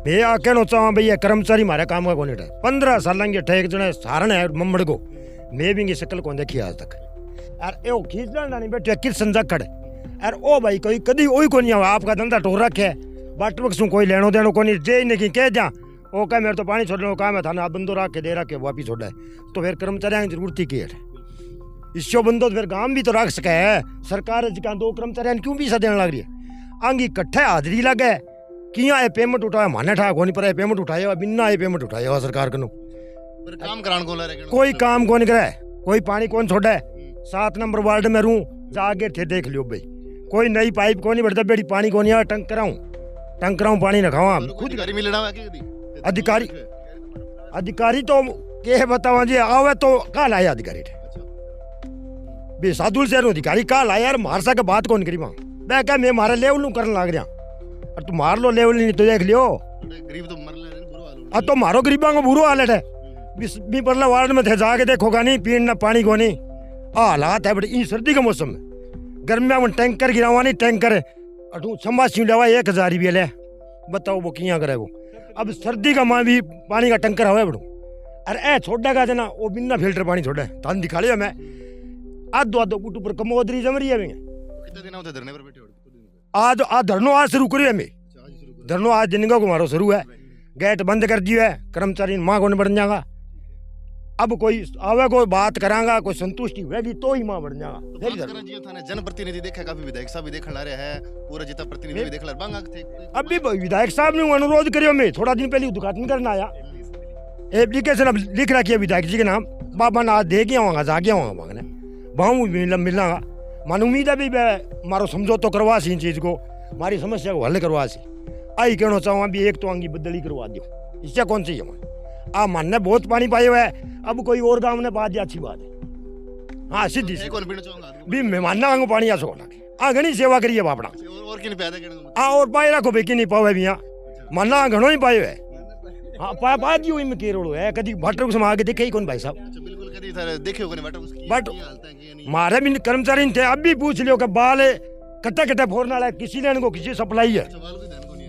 मैं आ कहना चाहूँ भैया कर्मचारी हमारे काम का कौन है 15 साल के ठेक जने सारण है मम्मड़ को मैं भी शक्ल कौन देखी आज तक यार ए खींचना नहीं बैठे किरसन जखड़ यार ओ भाई कोई कदी वही को नहीं आपका धंधा टोर रखे बाट वक्त कोई लेनो देनो को नहीं जे नहीं कह जा वो कह मेरे तो पानी छोड़ने काम है थाना बंदो रख के दे रख के वापिस छोड़ा है तो फिर कर्मचारियों की जरूरत ही की है इसो बंदो तो फिर काम भी तो रख सके है सरकार दो कर्मचारियों क्यों भी देने लग रही है आंगी कट्ठे हाजरी लगे किया ये पेमेंट उठाया माने ठा कोनी पर पेमेंट उठाया बिना ये पेमेंट उठाया सरकार कनो पर काम करान को कोई काम कौन करे कोई पानी कौन छोड़े 7 नंबर वार्ड में रहूं जाके थे देख लियो भाई कोई नई पाइप कोनी बढ़ता बेड़ी पानी कोनी आ टंकराऊं पानी न खावा खुद गाड़ी में लेना अधिकारी तो के बतावा जी आवे तो काल आया अधिकारी बे साधुल से अधिकारी काल आया यार मार सके बात कौन करी मैं क्या मैं मारे लेवल करने लग रहा और तू मार लो लेवल नहीं तो देख लियो गरीब तो मर ले बुरो हाल अब तो मारो गरीबा को बुरो हालत है भी परला वार्ड में थे जाके देखोगा नहीं पीना पानी को नहीं हालात है बड़ी सर्दी का मौसम में गर्मिया में टैंकर गिरावा नहीं टैंकर अटू समासी लेवा 1000 रुपये ले बताओ वो किया करे वो अब सर्दी का माँ भी पानी का टैंकर हवा बड़ू अरे ए छोड़ा का जना वो बिना फिल्टर पानी छोड़ा थान दिखा लिया मैं आधो फुट ऊपर कमोदरी जम रही है कितने दिन होते धरने पर बैठे हो आज धरनो आज शुरू करिए हमें धरनो आज दिन का कुमारो शुरू है गेट बंद कर दियो है कर्मचारी माँ को नहीं बढ़ जाएगा अब कोई आवे कोई बात करांगा कोई संतुष्टि होगी तो ही माँ बढ़ जाएगा जनप्रतिनिधि देखा काफी विधायक साहब भी देखने ला रहे हैं पूरा जितना प्रतिनिधि भी देख ला बांगा थे अब भी विधायक साहब ने अनुरोध करियो मैं थोड़ा दिन पहले उद्घाटन करना आया एप्लीकेशन अब लिख रखी है विधायक जी के नाम बाबा ना दे गया वहाँ जा गया वहाँ मांगने बहु मिलना मन उम्मीद है भी मारो समझौतो करवा सी इन चीज को हमारी समस्या को हल करवा सी आई कहना चाहूँ भी एक तो आंगी बदली करवा दो इससे कौन सी है मन ने बहुत पानी पाए हुआ है अब कोई और गांव ने बात अच्छी बात है हाँ सीधी सी भी मेहमान को पानी आसो हाँ घनी सेवा करिए बापड़ा और पाए रखो बेकी नहीं पावे भी यहाँ मना घणो ही पाए है हाँ पा दियो में केरोड़ो है कभी वाटर को आगे देखे ही कौन भाई साहब बट मारे भी कर्मचारी थे अब भी पूछ लियो कि बाल कट्टा कट्टा फोड़ने वाला किसी लेने को किसी सप्लाई है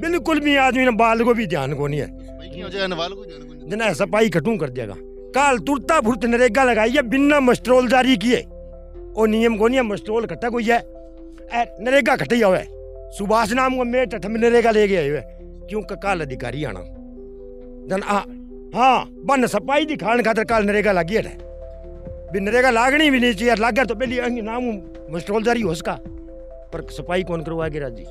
बिल्कुल भी आदमी ने बाल को भी ध्यान को नहीं है जना सफाई खटू कर देगा काल तुरता फुर्त नरेगा लगाई है बिना मस्ट्रोल जारी किए वो नियम को नहीं है मस्ट्रोल कट्टा कोई है नरेगा कटे हुआ है सुभाष नाम को मेट नरेगा ले गए हुए क्योंकि काल अधिकारी आना जन हाँ बन सफाई दिखाने खातर काल नरेगा लगी है भी नरेगा लागनी भी नहीं चाहिए लाग गया तो पहले नाम मस्ट्रोल जारी हो उसका पर सफाई कौन करवाएगी राजी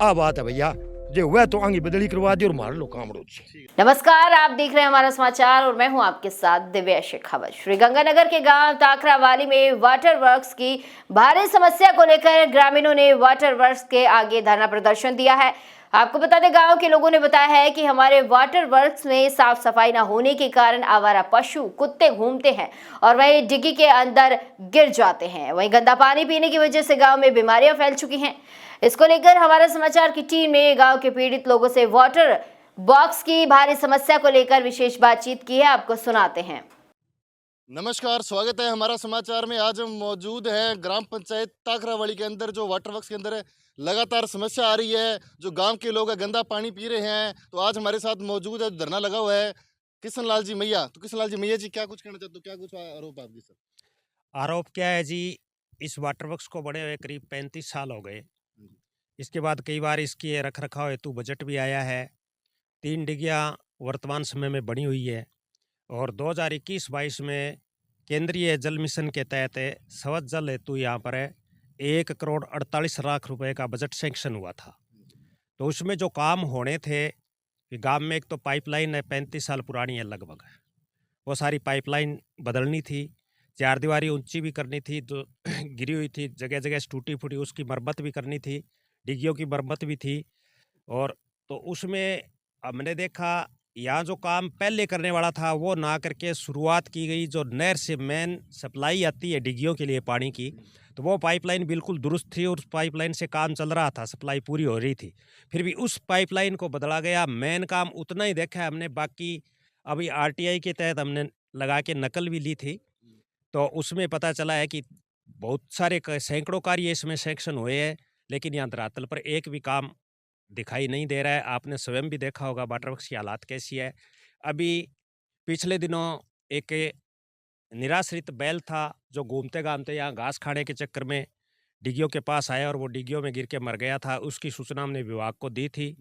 आ बात है भैया जो हुआ तो आगे बदली करवा दी और मार लो काम रोज। नमस्कार, आप देख रहे हैं हमारा समाचार और मैं हूं आपके साथ दिव्या शेखावत। श्रीगंगानगर के गांव ताखरावाली में वाटर वर्क्स की भारी समस्या को लेकर ग्रामीणों ने वाटर वर्क्स के आगे धरना प्रदर्शन दिया है। आपको बता दें, गांव के लोगों ने बताया है कि हमारे वाटर वर्क्स में साफ सफाई न होने के कारण आवारा पशु कुत्ते घूमते हैं और वहीं डिग्गी के अंदर गिर जाते हैं। वहीं गंदा पानी पीने की वजह से गांव में बीमारियां फैल चुकी हैं। इसको लेकर हमारा समाचार की टीम ने गांव के पीड़ित लोगों से वाटर बॉक्स की भारी समस्या को लेकर विशेष बातचीत की है। आपको सुनाते हैं। नमस्कार, स्वागत है हमारा समाचार में। आज हम मौजूद हैं ग्राम पंचायत ताखरावाली के अंदर, जो वाटर वर्क्स के अंदर है। लगातार समस्या आ रही है, जो गांव के लोग गंदा पानी पी रहे हैं। तो आज हमारे साथ मौजूद है, धरना लगा हुआ है, किशन लाल जी मैया। तो किशन लाल जी मैया जी, क्या कुछ कहना चाहते हो, क्या कुछ आरोप आपके सर? आरोप क्या है जी, इस वाटर वर्क्स को बने हुए करीब 35 साल हो गए। इसके बाद कई बार इसकी रख रखाव हेतु बजट भी आया है। 3 डिगियाँ वर्तमान समय में बनी हुई है और 2021-22 में केंद्रीय जल मिशन के तहत स्वच्छ जल हेतु यहाँ पर 1 करोड़ 48 लाख रुपए का बजट सैंक्शन हुआ था। तो उसमें जो काम होने थे कि गांव में एक तो पाइपलाइन है 35 साल पुरानी है लगभग, वो सारी पाइपलाइन बदलनी थी। 4 दीवारी ऊंची भी करनी थी, जो गिरी हुई थी, जगह जगह टूटी फूटी, उसकी मरम्मत भी करनी थी, डिग्गियों की मरम्मत भी थी। और तो उसमें हमने देखा यहाँ जो काम पहले करने वाला था वो ना करके शुरुआत की गई। जो नहर से मेन सप्लाई आती है डिग्गियों के लिए पानी की, तो वो पाइपलाइन बिल्कुल दुरुस्त थी और उस पाइपलाइन से काम चल रहा था, सप्लाई पूरी हो रही थी। फिर भी उस पाइपलाइन को बदला गया। मेन काम उतना ही देखा हमने, बाकी अभी आरटीआई के तहत हमने लगा के नकल भी ली थी, तो उसमें पता चला है कि बहुत सारे सैकड़ों कार्य इसमें सैंक्शन हुए हैं, लेकिन यहाँ धरातल पर एक भी काम दिखाई नहीं दे रहा है। आपने स्वयं भी देखा होगा वाटर वर्क्स की हालात कैसी है। अभी पिछले दिनों एक निराश्रित बैल था जो घूमते घामते यहाँ घास खाने के चक्कर में डिग्गियों के पास आया और वो डिग्गियों में गिर के मर गया था। उसकी सूचना हमने विभाग को दी थी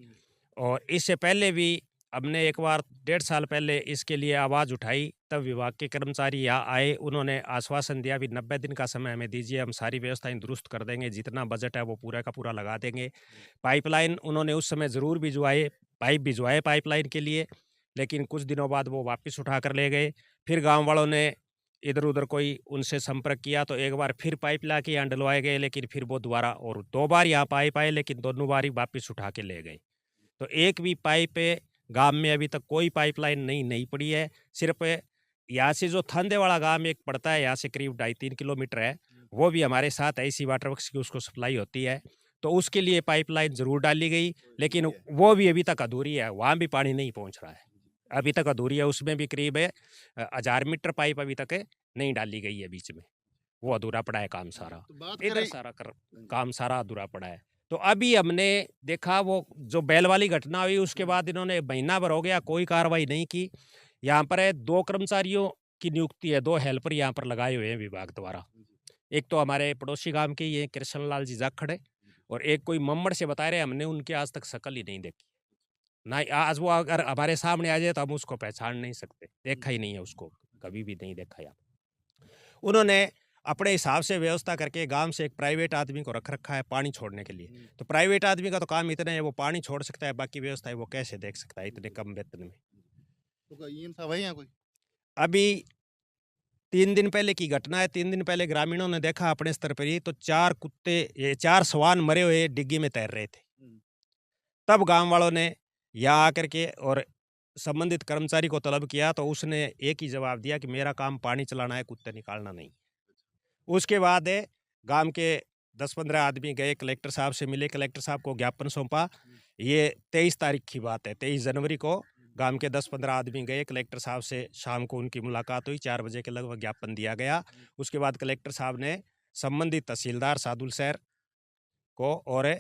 और इससे पहले भी हमने एक बार 1.5 साल पहले इसके लिए आवाज़ उठाई। तब विभाग के कर्मचारी यहाँ आए, उन्होंने आश्वासन दिया भी 90 दिन का समय हमें दीजिए, हम सारी व्यवस्थाएं दुरुस्त कर देंगे, जितना बजट है वो पूरा का पूरा लगा देंगे। पाइपलाइन उन्होंने उस समय ज़रूर भिजवाए, पाइप भिजवाए पाइपलाइन के लिए, लेकिन कुछ दिनों बाद वो वापस उठा कर ले गए। फिर गाँव वालों ने इधर उधर कोई उनसे संपर्क किया तो एक बार फिर पाइप ला के यहाँ डलवाए गए, लेकिन फिर वो दोबारा और 2 बार यहाँ पाइप आए, लेकिन दोनों बार ही वापस उठा के ले गए। तो एक भी पाइप गांव में अभी तक कोई पाइपलाइन नहीं पड़ी है। सिर्फ यहाँ से जो थंदे वाला गांव एक पड़ता है, यहाँ से करीब 2.5-3 किलोमीटर है, वो भी हमारे साथ ऐसी वाटर वर्क्स की उसको सप्लाई होती है, तो उसके लिए पाइपलाइन ज़रूर डाली गई, लेकिन वो भी अभी तक अधूरी है। वहाँ भी पानी नहीं पहुँच रहा है, अभी तक अधूरी है। उसमें भी करीब 1000 मीटर पाइप अभी तक नहीं डाली गई है बीच में, वो अधूरा पड़ा है काम सारा। तो बात इधर करें सारा काम सारा अधूरा पड़ा है। तो अभी हमने देखा वो जो बैल वाली घटना हुई, उसके बाद इन्होंने महीना भर हो गया कोई कार्रवाई नहीं की। यहाँ पर 2 कर्मचारियों की नियुक्ति है, 2 हेल्पर यहाँ पर लगाए हुए हैं विभाग द्वारा। एक तो हमारे पड़ोसी गांव के ये कृष्ण लाल जी जाखड़ और एक कोई मम्मड़ से बता रहे, हमने उनकी आज तक शक्ल ही नहीं देखी ना। आज वो अगर हमारे सामने आ जाए तो हम उसको पहचान नहीं सकते, देखा ही नहीं है उसको, कभी भी नहीं देखा। यहाँ उन्होंने अपने हिसाब से व्यवस्था करके गांव से एक प्राइवेट आदमी को रख रखा है पानी छोड़ने के लिए। तो प्राइवेट आदमी का तो काम इतना है, वो पानी छोड़ सकता है, बाकी व्यवस्था है वो कैसे देख सकता है इतने कम वेतन में। तो ये इंसाफ है यहाँ कोई? अभी 3 दिन पहले की घटना है। 3 दिन पहले ग्रामीणों ने देखा अपने स्तर पर ही, तो 4 कुत्ते, ये 4 स्वान मरे हुए डिग्गी में तैर रहे थे। तब गांव वालों ने यहाँ आकर के और संबंधित कर्मचारी को तलब किया, तो उसने एक ही जवाब दिया कि मेरा काम पानी चलाना है, कुत्ते निकालना नहीं। उसके बाद गांव के 10-15 आदमी गए, कलेक्टर साहब से मिले, कलेक्टर साहब को ज्ञापन सौंपा। ये 23 तारीख की बात है, 23 जनवरी को गांव के 10-15 आदमी गए, कलेक्टर साहब से शाम को उनकी मुलाकात हुई, 4 बजे के लगभग ज्ञापन दिया गया। उसके बाद कलेक्टर साहब ने संबंधित तहसीलदार सादुल शहर को और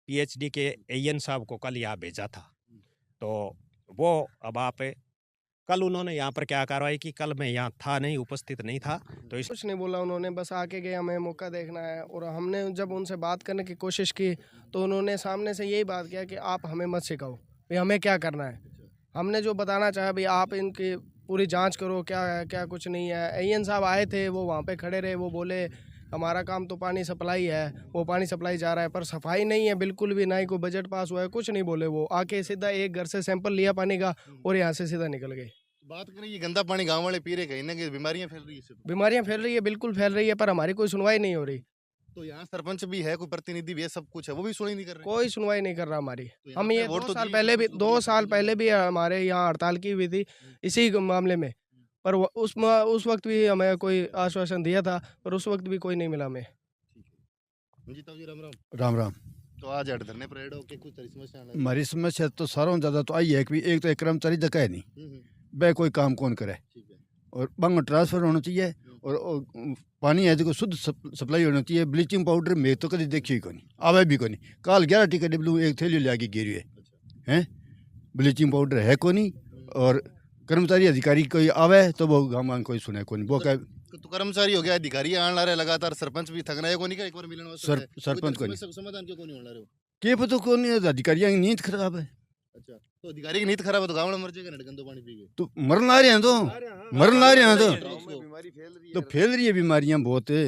PhD के AN साहब को कल यहाँ भेजा था। तो वो अब आप कल उन्होंने यहाँ पर क्या कार्रवाई की, कल मैं यहाँ था नहीं, उपस्थित नहीं था, तो इस कुछ नहीं बोला उन्होंने, बस आके गए हमें मौका देखना है। और हमने जब उनसे बात करने की कोशिश की तो उन्होंने सामने से यही बात किया कि आप हमें मत सिखाओ भाई, हमें क्या करना है। हमने जो बताना चाहा भाई आप इनकी पूरी जांच करो, क्या है क्या कुछ नहीं है। AN साहब आए थे, वो वहाँ पे खड़े रहे, वो बोले हमारा काम तो पानी सप्लाई है, वो पानी सप्लाई जा रहा है, पर सफाई नहीं है बिल्कुल भी, ना ही कोई बजट पास हुआ है, कुछ नहीं बोले। वो आके सीधा एक घर से सैंपल लिया पानी का और यहाँ से सीधा निकल गए। बात करें ये गंदा पानी गांव वाले पी रहे, कहीं ना कहीं बीमारियां फैल रही है इससे। बीमारियाँ फैल रही है, बिल्कुल फैल रही है, पर हमारी कोई सुनवाई नहीं हो रही। तो यहाँ सरपंच भी है, कोई प्रतिनिधि भी है, सब कुछ है, वो भी सुनी नहीं कर रहे। कोई सुनवाई नहीं कर रहा हमारी। तो यहाँ हम पे ये वोट 2 तो साल दिए, पहले भी तो 2 दिए, साल तो पहले भी हमारे यहाँ हड़ताल की हुई थी इसी मामले में, पर उस वक्त भी हमें कोई आश्वासन दिया था, पर उस वक्त भी कोई नहीं मिला हमें। जी ताऊ जी, राम राम। राम राम। तो आज अट धरने परेड हो के कुछ सारी समस्या आ हमारी समस्या तो सारों ज़्यादा तो आई है कि एक तो एक कर्मचारी जगह है नहीं, वह कोई काम कौन करे, ठीक है। और बंग ट्रांसफ़र होना चाहिए, और पानी है जो शुद्ध सप्लाई होना चाहिए। ब्लीचिंग पाउडर मैं तो कभी देखी ही कोनी, आवे भी कोनी। कल 11 टिकट डब्लू एक थैली ले आके गिरी है, हैं ब्लीचिंग पाउडर है कोनी, और कर्मचारी अधिकारी कोई आवे तो वो गाँव कोई सुने कोनी। वो क्या तो कर्मचारी हो गया, अधिकारी आने ला रहे लगातार, सरपंच भी थकना है कोनी का, एक बार मिलने वास्ते सरपंच को नहीं, समाधान क्यों नहीं होना रहे हो? क्या पता कौन है, अधिकारियों की नींद खराब है। अच्छा, तो अधिकारी की नींद खराब है तो गाँव में मर जाएगा ना गंदो पानी पी के। तो मरन आ रहे हैं, तो मरन आ रहे हैं, तो फैल रही है बीमारियां बहुत है।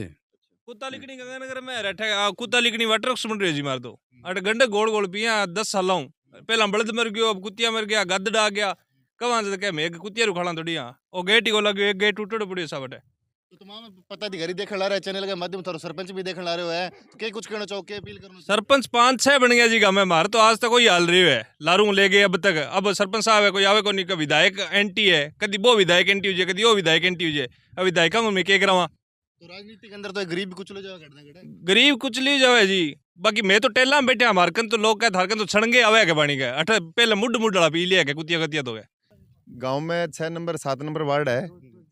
कुत्ता लिकनी गंगानगर में रहता है, कुत्ता लिकनी वाटर वर्क्स बन रही है जी मार दो। अट गंडे गोल गोल पिया 10 साल हूं, पहला बलद मर गयो, अब कुतिया मर गया, गद डा गया, कवां से के मैं कुतिया रुखाला थोड़ी। हां ओ गेट ही को लगे, एक गेट टूटड़ पड़ी सब बटे। तो तमाम पता अधिकारी देखने ला रहे हैं, चैनल के माध्यम से सरपंच भी देखने ला रहे हो है, तो क्या कुछ कहना चाहो, क्या अपील करना चाहो? सरपंच 5-6 बन गया जी गाँव में, मार तो आज तक कोई हाल रही है, लारू ले गए अब तक। अब सरपंच साहब है कोई आवे को नहीं, का विधायक एंटी है, कभी वो विधायक एंटी हो जाए, कभी वो विधायक एंटी हो जाए। अब विधायक में क्या करावा, तो राजनीति के अंदर तो गरीब भी कुचले जाओ, घटना घटे गरीब कुछ ली जावे जी। बाकी मैं तो टेला में बैठे, हमारे कन तो लोग कहते हरकन तो छड़ंगे आवे के पानी के, अठ पहले मुड मुडला पी लिया के कुतिया कतिया तो है। गांव में 6 नंबर 7 नंबर वार्ड है,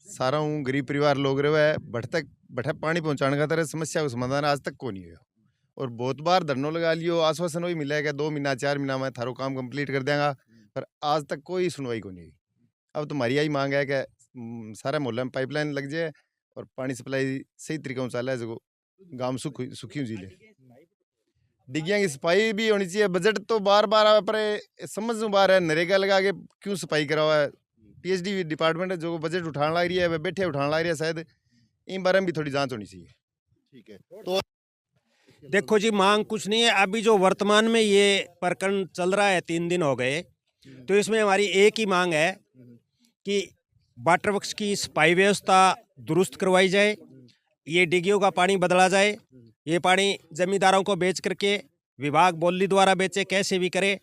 सारा हूँ गरीब परिवार लोग रहे है, बठ पानी पहुँचाने का तरह समस्या का समाधान आज तक को नहीं हुआ। और बहुत बार धरनों लगा लियो, आश्वासन वही मिला है कि 2 महीना 4 महीना में थारो काम कंप्लीट कर देंगा, पर आज तक कोई सुनवाई को नहीं हुई। अब तुम्हारी यही मांग है कि सारे मोहल्ले में पाइपलाइन लग जाए और पानी सप्लाई सही तरीके से चले, जो गांव सुखी जिले। डिग्गियाँ की सफाई भी होनी चाहिए। बजट तो बार बार आवे पर समझ में बाहर है, नरेगा लगा के क्यों सफाई करावा है। पीएचडी डिपार्टमेंट है जो बजट उठाने लग रही है, वह बैठे उठाने लग रही है, शायद इन बारे में भी थोड़ी जांच होनी चाहिए। ठीक है, तो देखो जी, मांग कुछ नहीं है। अभी जो वर्तमान में ये प्रकरण चल रहा है, 3 दिन हो गए, तो इसमें हमारी एक ही मांग है कि वाटर वर्क्स की सफाई व्यवस्था दुरुस्त करवाई जाए, ये डिग्गियों का पानी बदला जाए, ये पानी जमींदारों को बेच करके विभाग बोली द्वारा बेचे, कैसे भी करे,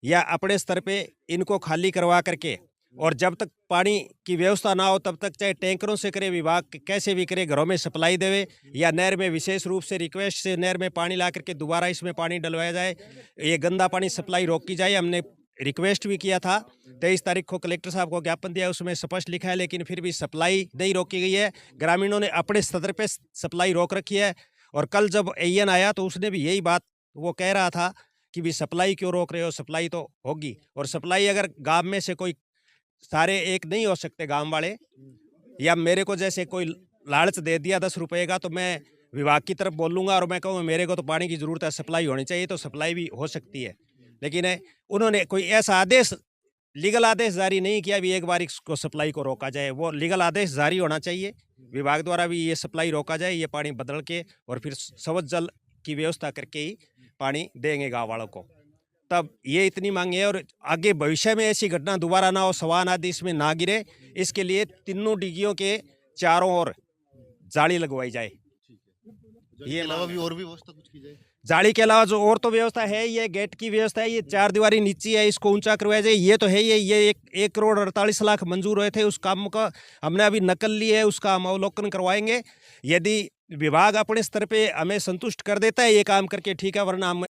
या अपने स्तर पे इनको खाली करवा करके, और जब तक पानी की व्यवस्था ना हो तब तक चाहे टैंकरों से करे, विभाग कैसे भी करे, घरों में सप्लाई देवे, या नहर में विशेष रूप से रिक्वेस्ट से नहर में पानी ला करके दोबारा इसमें पानी डलवाया जाए, ये गंदा पानी सप्लाई रोकी जाए। हमने रिक्वेस्ट भी किया था, 23 तारीख को कलेक्टर साहब को ज्ञापन दिया, उसमें स्पष्ट लिखा है, लेकिन फिर भी सप्लाई नहीं रोकी गई है। ग्रामीणों ने अपने स्तर पे सप्लाई रोक रखी है। और कल जब एएन आया तो उसने भी यही बात वो कह रहा था कि भी सप्लाई क्यों रोक रहे हो, सप्लाई तो होगी। और सप्लाई अगर गांव में से कोई, सारे एक नहीं हो सकते गांव वाले, या मेरे को जैसे कोई लालच दे दिया 10 रुपये का, तो मैं विभाग की तरफ बोलूँगा और मैं कहूँ मेरे को तो पानी की ज़रूरत है, सप्लाई होनी चाहिए, तो सप्लाई भी हो सकती है। लेकिन उन्होंने कोई ऐसा आदेश, लीगल आदेश जारी नहीं किया भी एक बार इसको सप्लाई को रोका जाए। वो लीगल आदेश जारी होना चाहिए, विभाग द्वारा भी ये सप्लाई रोका जाए, ये पानी बदल के और फिर स्वच्छ जल की व्यवस्था करके ही पानी देंगे गाँव वालों को। तब ये इतनी मांग है। और आगे भविष्य में ऐसी घटना दोबारा ना हो, सवान आदि इसमें ना गिरे, इसके लिए तीनों डिग्गियों के चारों ओर जाली लगवाई जाए। ये अलावा भी और भी व्यवस्था कुछ की जाए। जाली के अलावा जो और तो व्यवस्था है, ये गेट की व्यवस्था है, ये 4 दीवारी नीचे है, इसको ऊंचा करवाया जाए। ये तो है ही, ये 1 करोड़ 48 लाख मंजूर हुए थे, उस काम का हमने अभी नकल ली है, उसका हम अवलोकन करवाएंगे। यदि विभाग अपने स्तर पे हमें संतुष्ट कर देता है ये काम करके, ठीक है, वरना हम